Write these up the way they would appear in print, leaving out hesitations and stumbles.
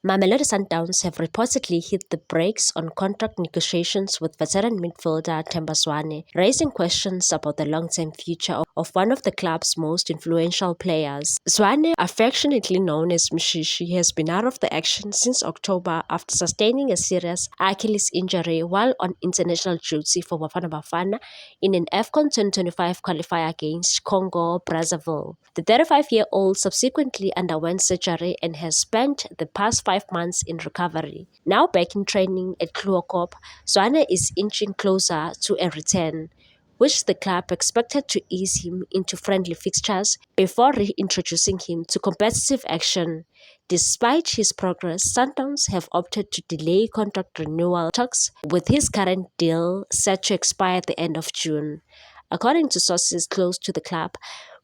Mamelodi Sundowns have reportedly hit the brakes on contract negotiations with veteran midfielder Themba Zwane, raising questions about the long-term future of one of the club's most influential players. Zwane, affectionately known as Mshishi, has been out of the action since October after sustaining a serious Achilles injury while on international duty for Bafana Bafana in an AFCON 2025 qualifier against Congo Brazzaville. The 35-year-old subsequently underwent surgery and has spent the past 5 months in recovery. Now back in training at Kluokop, Zwane is inching closer to a return, which the club expected to ease him into friendly fixtures before reintroducing him to competitive action. Despite his progress, Sundowns have opted to delay contract renewal talks, with his current deal set to expire at the end of June. According to sources close to the club,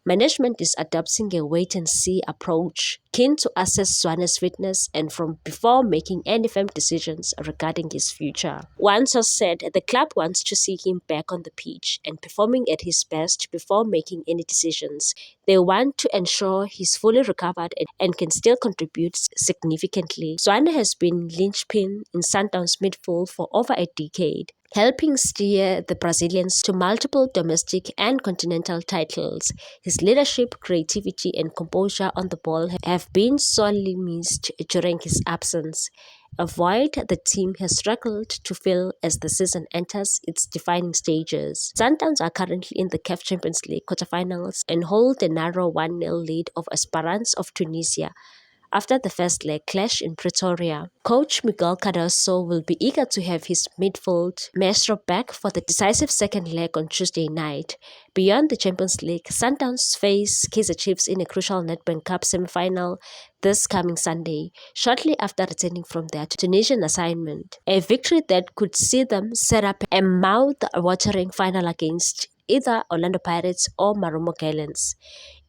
management is adopting a wait-and-see approach, keen to assess Zwane's fitness and from before making any firm decisions regarding his future. One source said the club wants to see him back on the pitch and performing at his best before making any decisions. They want to ensure he's fully recovered and can still contribute significantly. Zwane has been linchpin in Sundowns midfield for over a decade, helping steer the Brazilians to multiple domestic and continental titles. His leadership, creativity, and composure on the ball have been sorely missed during his absence, a void the team has struggled to fill as the season enters its defining stages. Sundowns are currently in the CAF Champions League quarterfinals and hold a narrow 1-0 lead of Esperance of Tunisia after the first leg clash in Pretoria. Coach Miguel Cardoso will be eager to have his midfield maestro back for the decisive second leg on Tuesday night. Beyond the Champions League, Sundowns face Kaizer Chiefs in a crucial Nedbank Cup semi-final this coming Sunday, shortly after returning from their Tunisian assignment. A victory that could see them set up a mouth-watering final against either Orlando Pirates or Marumo Gallants.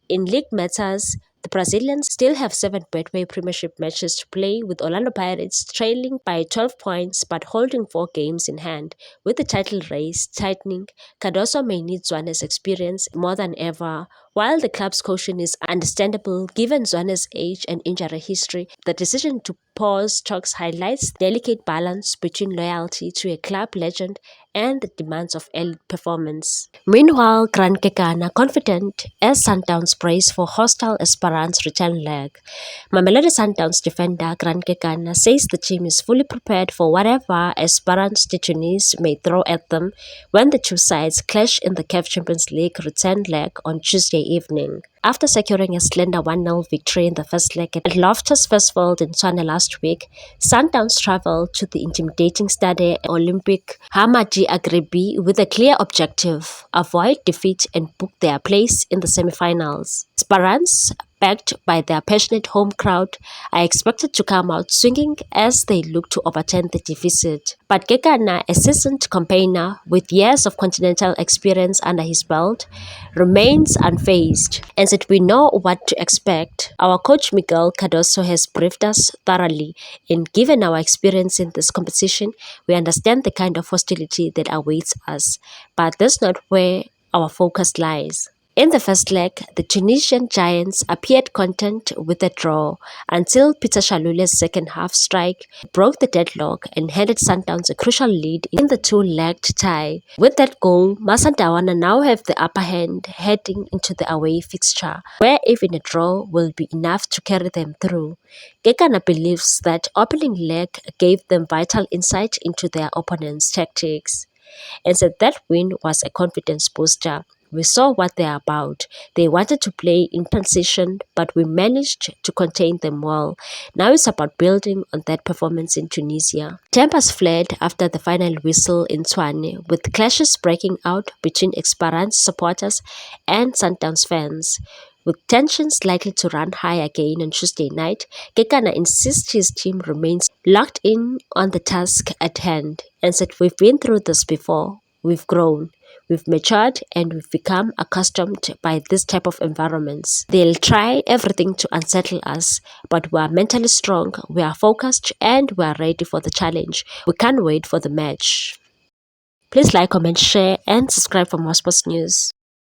In league matters, the Brazilians still have 7 Betway Premiership matches to play, with Orlando Pirates trailing by 12 points but holding 4 games in hand. With the title race tightening, Cardoso may need Zwane's experience more than ever. While the club's caution is understandable given Zwane's age and injury history, the decision to pause talks highlights the delicate balance between loyalty to a club legend and the demands of elite performance. Meanwhile, Grant Kekana confident as Sundowns brace for hostile Esperance return leg. Mamelodi Sundowns defender Grant Kekana says the team is fully prepared for whatever Esperance de Tunis may throw at them when the two sides clash in the CAF Champions League return leg on Tuesday evening. After securing a slender 1-0 victory in the first leg at Loftus Versfeld in Tshwane last week, Sundowns travelled to the intimidating Stade Olympique Hamadi Agrebi with a clear objective: avoid defeat and book their place in the semi-finals. Esperance, backed by their passionate home crowd, are expected to come out swinging as they look to overturn the deficit. But Kekana, a seasoned campaigner with years of continental experience under his belt, remains unfazed. And that we know what to expect, our coach Miguel Cardoso has briefed us thoroughly, and given our experience in this competition, we understand the kind of hostility that awaits us. But that's not where our focus lies. In the first leg, the Tunisian Giants appeared content with a draw until Peter Shalule's second-half strike broke the deadlock and handed Sundowns a crucial lead in the two-legged tie. With that goal, Masandawana now have the upper hand heading into the away fixture, where even a draw will be enough to carry them through. Kekana believes that opening leg gave them vital insight into their opponent's tactics, and said that win was a confidence booster. We saw what they're about. They wanted to play in transition, but we managed to contain them well. Now it's about building on that performance in Tunisia. Tempers flared after the final whistle in Tshwane, with clashes breaking out between Esperance supporters and Sundowns fans. With tensions likely to run high again on Tuesday night, Kekana insists his team remains locked in on the task at hand and said, "We've been through this before. We've grown. We've matured and we've become accustomed by this type of environments. They'll try everything to unsettle us, but we are mentally strong, we are focused, and we are ready for the challenge. We can't wait for the match." Please like, comment, share, and subscribe for more sports news.